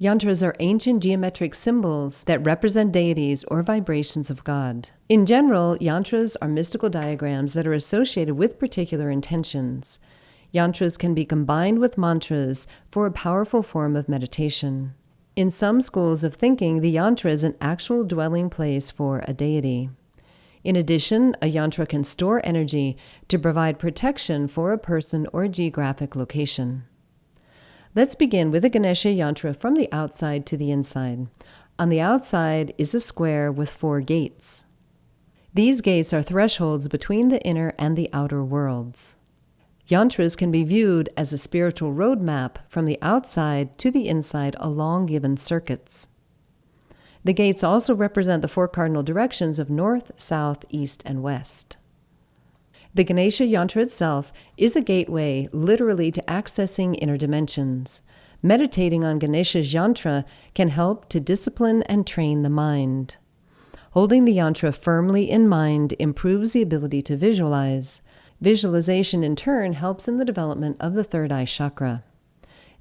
Yantras are ancient geometric symbols that represent deities or vibrations of God. In general, yantras are mystical diagrams that are associated with particular intentions. Yantras can be combined with mantras for a powerful form of meditation. In some schools of thinking, the yantra is an actual dwelling place for a deity. In addition, a yantra can store energy to provide protection for a person or geographic location. Let's begin with a Ganesha Yantra from the outside to the inside. On the outside is a square with 4 gates. These gates are thresholds between the inner and the outer worlds. Yantras can be viewed as a spiritual roadmap from the outside to the inside along given circuits. The gates also represent the 4 cardinal directions of north, south, east, and west. The Ganesha Yantra itself is a gateway literally to accessing inner dimensions. Meditating on Ganesha's Yantra can help to discipline and train the mind. Holding the Yantra firmly in mind improves the ability to visualize. Visualization, in turn, helps in the development of the third eye chakra.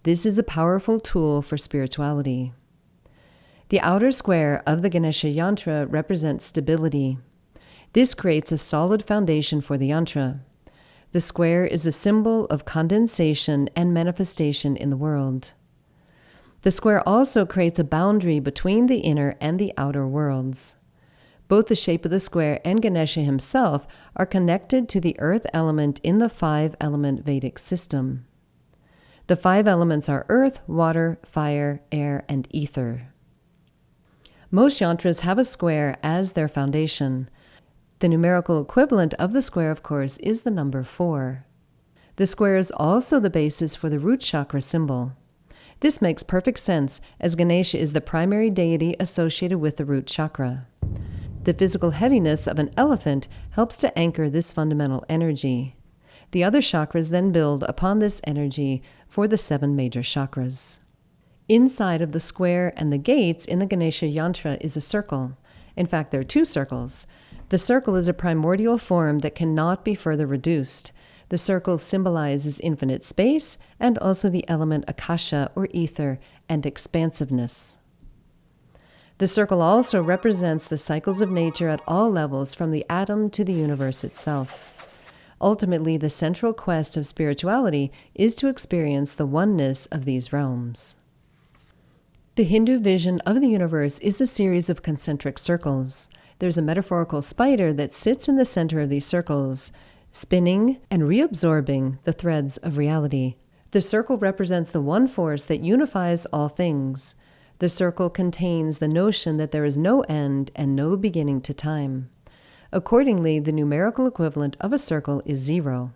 This is a powerful tool for spirituality. The outer square of the Ganesha Yantra represents stability. This creates a solid foundation for the yantra. The square is a symbol of condensation and manifestation in the world. The square also creates a boundary between the inner and the outer worlds. Both the shape of the square and Ganesha himself are connected to the earth element in the 5-element Vedic system. The 5 elements are earth, water, fire, air, and ether. Most yantras have a square as their foundation. The numerical equivalent of the square, of course, is the number 4. The square is also the basis for the root chakra symbol. This makes perfect sense, as Ganesha is the primary deity associated with the root chakra. The physical heaviness of an elephant helps to anchor this fundamental energy. The other chakras then build upon this energy for the 7 major chakras. Inside of the square and the gates in the Ganesha Yantra is a circle. In fact, there are 2 circles. The circle is a primordial form that cannot be further reduced. The circle symbolizes infinite space and also the element akasha or ether and expansiveness. The circle also represents the cycles of nature at all levels from the atom to the universe itself. Ultimately, the central quest of spirituality is to experience the oneness of these realms. The Hindu vision of the universe is a series of concentric circles. There's a metaphorical spider that sits in the center of these circles, spinning and reabsorbing the threads of reality. The circle represents the one force that unifies all things. The circle contains the notion that there is no end and no beginning to time. Accordingly, the numerical equivalent of a circle is 0.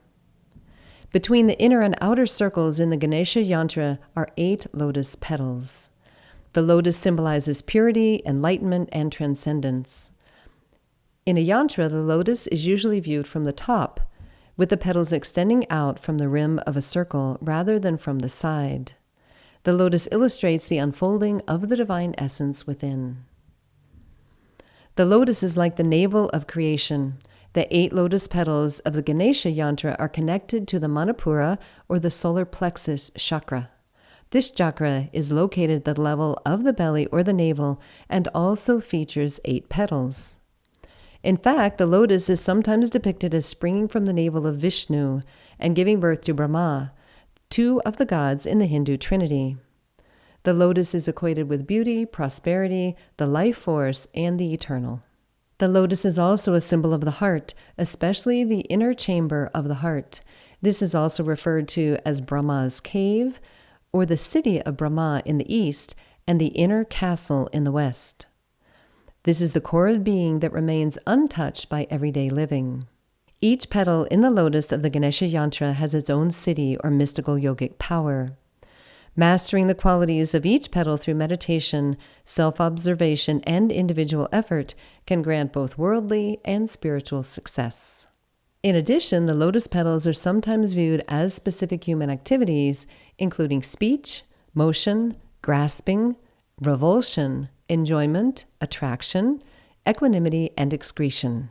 Between the inner and outer circles in the Ganesha Yantra are 8 lotus petals. The lotus symbolizes purity, enlightenment, and transcendence. In a yantra, the lotus is usually viewed from the top, with the petals extending out from the rim of a circle rather than from the side. The lotus illustrates the unfolding of the divine essence within. The lotus is like the navel of creation. The 8 lotus petals of the Ganesha Yantra are connected to the Manipura, or the solar plexus chakra. This chakra is located at the level of the belly or the navel and also features 8 petals. In fact, the lotus is sometimes depicted as springing from the navel of Vishnu and giving birth to Brahma, 2 of the gods in the Hindu trinity. The lotus is equated with beauty, prosperity, the life force, and the eternal. The lotus is also a symbol of the heart, especially the inner chamber of the heart. This is also referred to as Brahma's cave, or the city of Brahma in the east, and the inner castle in the west. This is the core of being that remains untouched by everyday living. Each petal in the lotus of the Ganesha Yantra has its own city or mystical yogic power. Mastering the qualities of each petal through meditation, self-observation, and individual effort can grant both worldly and spiritual success. In addition, the lotus petals are sometimes viewed as specific human activities, including speech, motion, grasping, revulsion, enjoyment, attraction, equanimity, and excretion.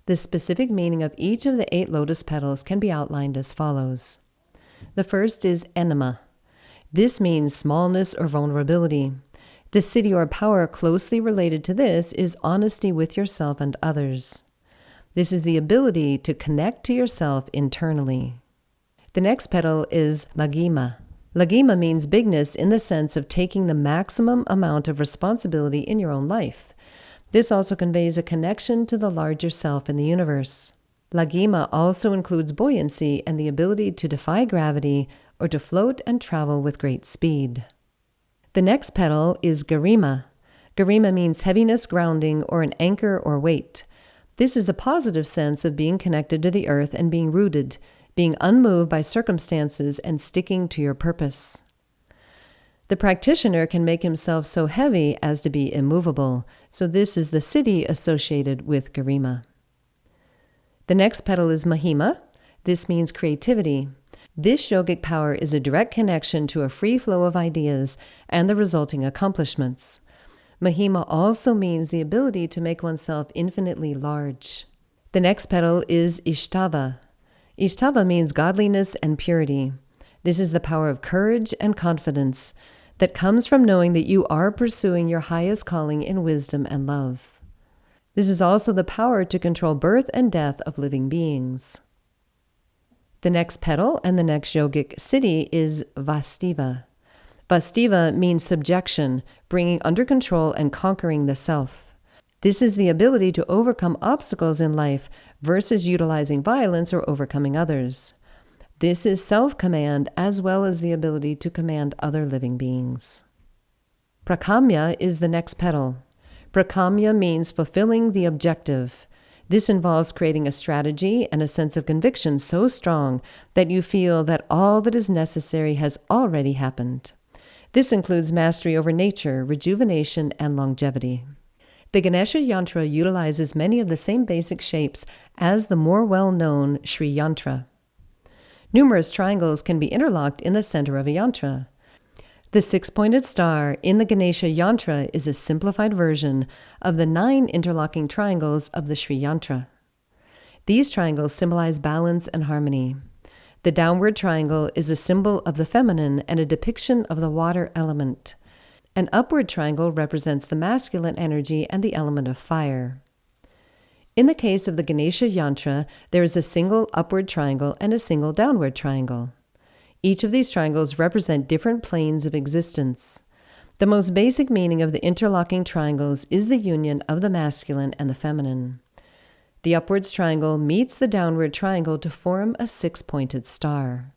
The specific meaning of each of the 8 lotus petals can be outlined as follows. The first is enema. This means smallness or vulnerability. The siddhi or power closely related to this is honesty with yourself and others. This is the ability to connect to yourself internally. The next petal is Laghima. Laghima means bigness in the sense of taking the maximum amount of responsibility in your own life. This also conveys a connection to the larger self in the universe. Laghima also includes buoyancy and the ability to defy gravity or to float and travel with great speed. The next petal is Garima. Garima means heaviness, grounding, or an anchor or weight. This is a positive sense of being connected to the earth and being rooted, being unmoved by circumstances and sticking to your purpose. The practitioner can make himself so heavy as to be immovable, so this is the siddhi associated with Garima. The next petal is Mahima. This means creativity. This yogic power is a direct connection to a free flow of ideas and the resulting accomplishments. Mahima also means the ability to make oneself infinitely large. The next petal is Ishtava. Ishtava means godliness and purity. This is the power of courage and confidence that comes from knowing that you are pursuing your highest calling in wisdom and love. This is also the power to control birth and death of living beings. The next petal and the next yogic siddhi is Vastiva. Vastiva means subjection, bringing under control and conquering the self. This is the ability to overcome obstacles in life versus utilizing violence or overcoming others. This is self-command as well as the ability to command other living beings. Prakamya is the next petal. Prakamya means fulfilling the objective. This involves creating a strategy and a sense of conviction so strong that you feel that all that is necessary has already happened. This includes mastery over nature, rejuvenation, and longevity. The Ganesha Yantra utilizes many of the same basic shapes as the more well-known Sri Yantra. Numerous triangles can be interlocked in the center of a yantra. The six-pointed star in the Ganesha Yantra is a simplified version of the 9 interlocking triangles of the Sri Yantra. These triangles symbolize balance and harmony. The downward triangle is a symbol of the feminine and a depiction of the water element. An upward triangle represents the masculine energy and the element of fire. In the case of the Ganesha Yantra, there is a single upward triangle and a single downward triangle. Each of these triangles represent different planes of existence. The most basic meaning of the interlocking triangles is the union of the masculine and the feminine. The upwards triangle meets the downward triangle to form a 6-pointed star.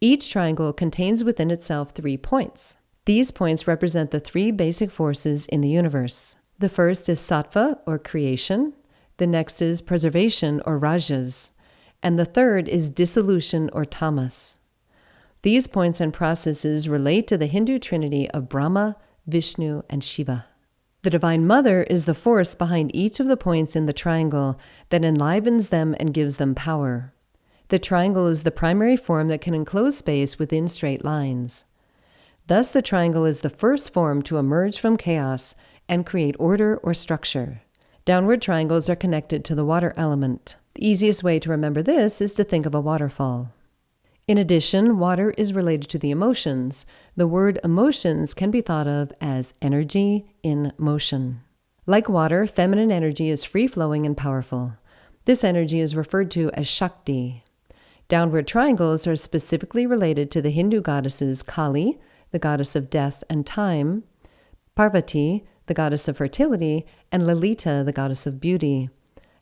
Each triangle contains within itself 3 points. These points represent the 3 basic forces in the universe. The first is sattva, or creation. The next is preservation, or rajas. And the third is dissolution, or tamas. These points and processes relate to the Hindu trinity of Brahma, Vishnu, and Shiva. The Divine Mother is the force behind each of the points in the triangle that enlivens them and gives them power. The triangle is the primary form that can enclose space within straight lines. Thus, the triangle is the first form to emerge from chaos and create order or structure. Downward triangles are connected to the water element. The easiest way to remember this is to think of a waterfall. In addition, water is related to the emotions. The word emotions can be thought of as energy in motion. Like water, feminine energy is free-flowing and powerful. This energy is referred to as Shakti. Downward triangles are specifically related to the Hindu goddesses Kali, the goddess of death and time, Parvati, the goddess of fertility, and Lalita, the goddess of beauty,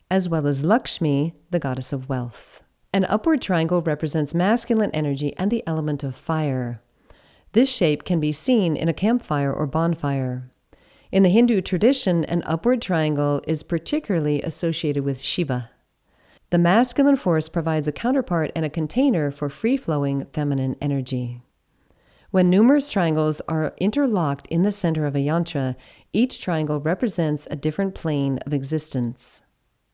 as well as Lakshmi, the goddess of wealth. An upward triangle represents masculine energy and the element of fire. This shape can be seen in a campfire or bonfire. In the Hindu tradition, an upward triangle is particularly associated with Shiva. The masculine force provides a counterpart and a container for free-flowing feminine energy. When numerous triangles are interlocked in the center of a yantra, each triangle represents a different plane of existence.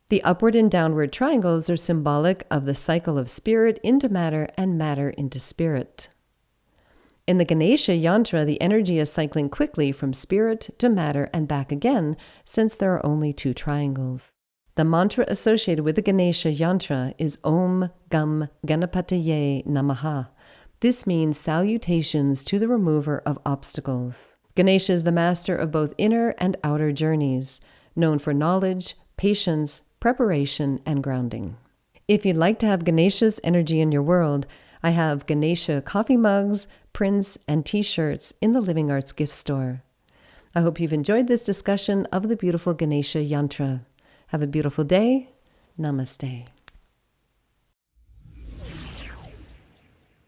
The upward and downward triangles are symbolic of the cycle of spirit into matter and matter into spirit. In the Ganesha Yantra, the energy is cycling quickly from spirit to matter and back again, since there are only 2 triangles. The mantra associated with the Ganesha Yantra is Om Gam Ganapataye Namaha. This means salutations to the remover of obstacles. Ganesha is the master of both inner and outer journeys, known for knowledge, patience, preparation, and grounding. If you'd like to have Ganesha's energy in your world, I have Ganesha coffee mugs, prints, and t-shirts in the Living Arts gift store. I hope you've enjoyed this discussion of the beautiful Ganesha Yantra. Have a beautiful day. Namaste.